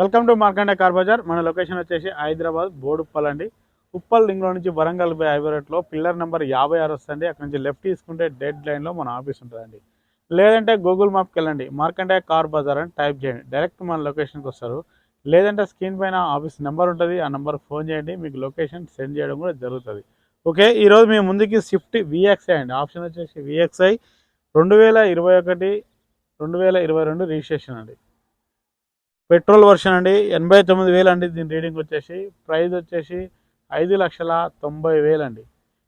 Welcome to Markande car bazaar. మన location వచ్చేసి హైదరాబాద్ బోడుప్పల్ అండి. ఉప్పల్ లింక్లో నుంచి వరంగల్ బై హైవే రోడ్లో పిల్లర్ నెంబర్ 56 వస్తుంది. అక్కడ నుంచి లెఫ్ట్ తీసుకుంటే డెడ్ లైన్లో మన ఆఫీస్ ఉంటుందండి. లేదంటే గూగుల్ మ్యాప్కి వెళ్ళండి, మార్కండే కార్ బజార్ అని టైప్ చేయండి, డైరెక్ట్ మన లొకేషన్కి వస్తారు. లేదంటే స్క్రీన్ పైన ఆఫీస్ నెంబర్ ఉంటుంది, ఆ నెంబర్కి ఫోన్ చేయండి, మీకు లొకేషన్ సెండ్ చేయడం కూడా జరుగుతుంది. ఓకే, ఈరోజు మేము ముందుకి స్విఫ్ట్ విఎక్స్ఐ అండి. ఆప్షన్ వచ్చేసి విఎక్స్ఐ 2021 2022 రిజిస్ట్రేషన్ అండి. పెట్రోల్ వర్షన్ అండి. 89,000 అండి దీని రీడింగ్ వచ్చేసి. ప్రైస్ వచ్చేసి 5,90,000 అండి.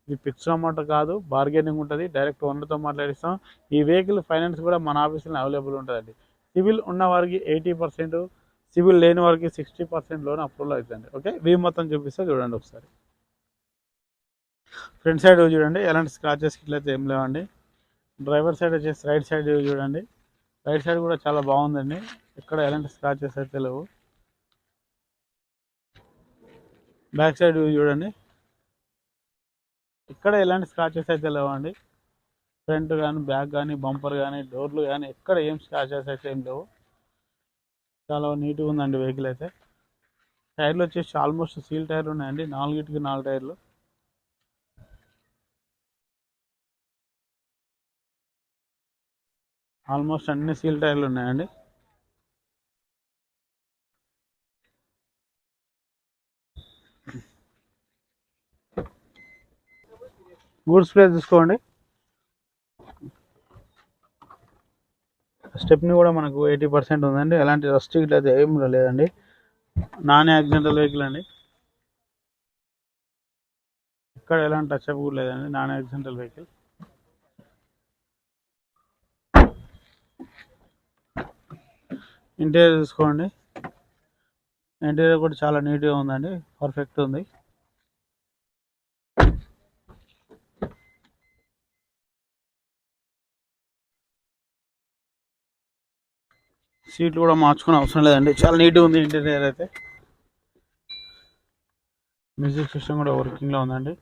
ఇది ఫిక్స్డ్ అమౌంట్ కాదు, బార్గెనింగ్ ఉంటుంది. డైరెక్ట్ ఓనర్తో మాట్లాడిస్తాం. ఈ వెహికల్ ఫైనాన్స్ కూడా మన ఆఫీస్లో అవైలబుల్ ఉంటుందండి. సివిల్ ఉన్న వారికి 80%, సివిల్ లేని వారికి 60% లోన్ అప్రూవల్ అవుతుంది. ఓకే, వీ మొత్తం చూపిస్తే చూడండి ఒకసారి. ఫ్రంట్ సైడ్ చూడండి, ఎలాంటి స్క్రాచెస్ ఇట్లయితే ఏం లేవండి. డ్రైవర్ సైడ్ వచ్చేసి రైట్ సైడ్ చూడండి, రైట్ సైడ్ కూడా చాలా బాగుందండి. ఇక్కడ ఎలాంటి స్క్రాచెస్ అయితే లేవు. బ్యాక్ సైడ్ చూడండి, ఇక్కడ ఎలాంటి స్క్రాచెస్ అయితే లేవండి. ఫ్రంట్ కానీ బ్యాక్ కానీ బంపర్ కానీ డోర్లు కానీ ఎక్కడ ఏం స్క్రాచెస్ అయితే ఏం లేవు. చాలా నీట్గా ఉందండి వెహికల్ అయితే. టైర్లు వచ్చేసి ఆల్మోస్ట్ సీల్ టైర్లు ఉన్నాయండి, 4కి 4 టైర్లు. ఆల్మోస్ట్ అన్ని సీల్ టైర్లు ఉన్నాయండి. గూడ్స్ ప్లేస్ చూసుకోండి. స్టెప్ని కూడా మనకు 80% ఉందండి. ఎలాంటి రస్ట్ ఇట్లా అయితే ఏం లేదండి. నాన్ యాక్సిడెంటల్ వెహికల్ అండి. ఇక్కడ ఎలాంటి టచ్అప్ కూడా లేదండి, నాన్ యాక్సిడెంటల్ వెహికల్. ఇంటీరియర్ చూసుకోండి, ఇంటీరియర్ కూడా చాలా నీట్గా ఉందండి, పర్ఫెక్ట్ ఉంది. సీట్లు కూడా మార్చుకునే అవసరం లేదండి, చాలా నీట్గా ఉంది ఇంటీరియర్ అయితే. మ్యూజిక్ సిస్టమ్ కూడా వర్కింగ్లో ఉందండి.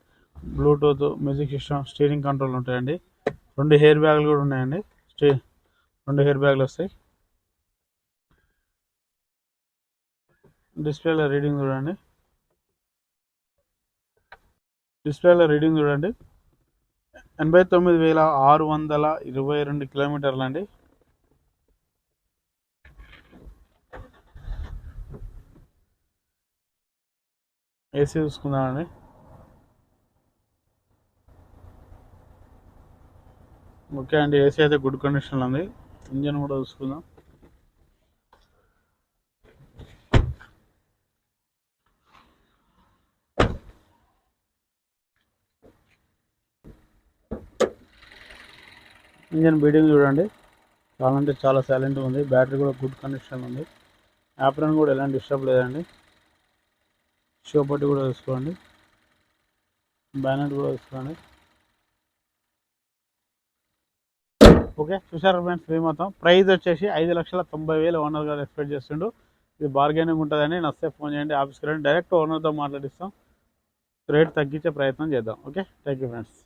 Bluetooth, music system, steering control ఉంటాయండి. 2 హెయిర్ బ్యాగులు కూడా ఉన్నాయండి. 2 హెయిర్ బ్యాగులు వస్తాయి. డిస్ప్లేలో రీడింగ్ చూడండి, 89,622 కిలోమీటర్లు అండి. ఏసీ చూసుకుందామండి. ఓకే అండి, ఏసీ అయితే గుడ్ కండిషన్లో ఉంది. ఇంజన్ కూడా చూసుకుందాం. ఇంజన్ బీడింగ్ చూడండి, చాలా అంటే చాలా సైలెంట్గా ఉంది. బ్యాటరీ కూడా గుడ్ కండిషన్ ఉంది. యాప్రన్ కూడా ఎలాంటి డిస్టర్బ్ లేదండి. షో పట్టి కూడా చూసుకోండి, బ్యానెట్ కూడా చూసుకోండి. ఓకే, చూసారు ఫ్రెండ్స్. వీ మొత్తం ప్రైస్ వచ్చేసి 5,90,000 ఓనర్ గారు ఎక్స్పెక్ట్ చేస్తుండు. ఇది బార్గెనింగ్ ఉంటుందని నచ్చితే ఫోన్ చేయండి, ఆఫీస్కి రండి, డైరెక్ట్ ఓనర్తో మాట్లాడిస్తాం, రేట్ తగ్గించే ప్రయత్నం చేద్దాం. Okay, thank you friends.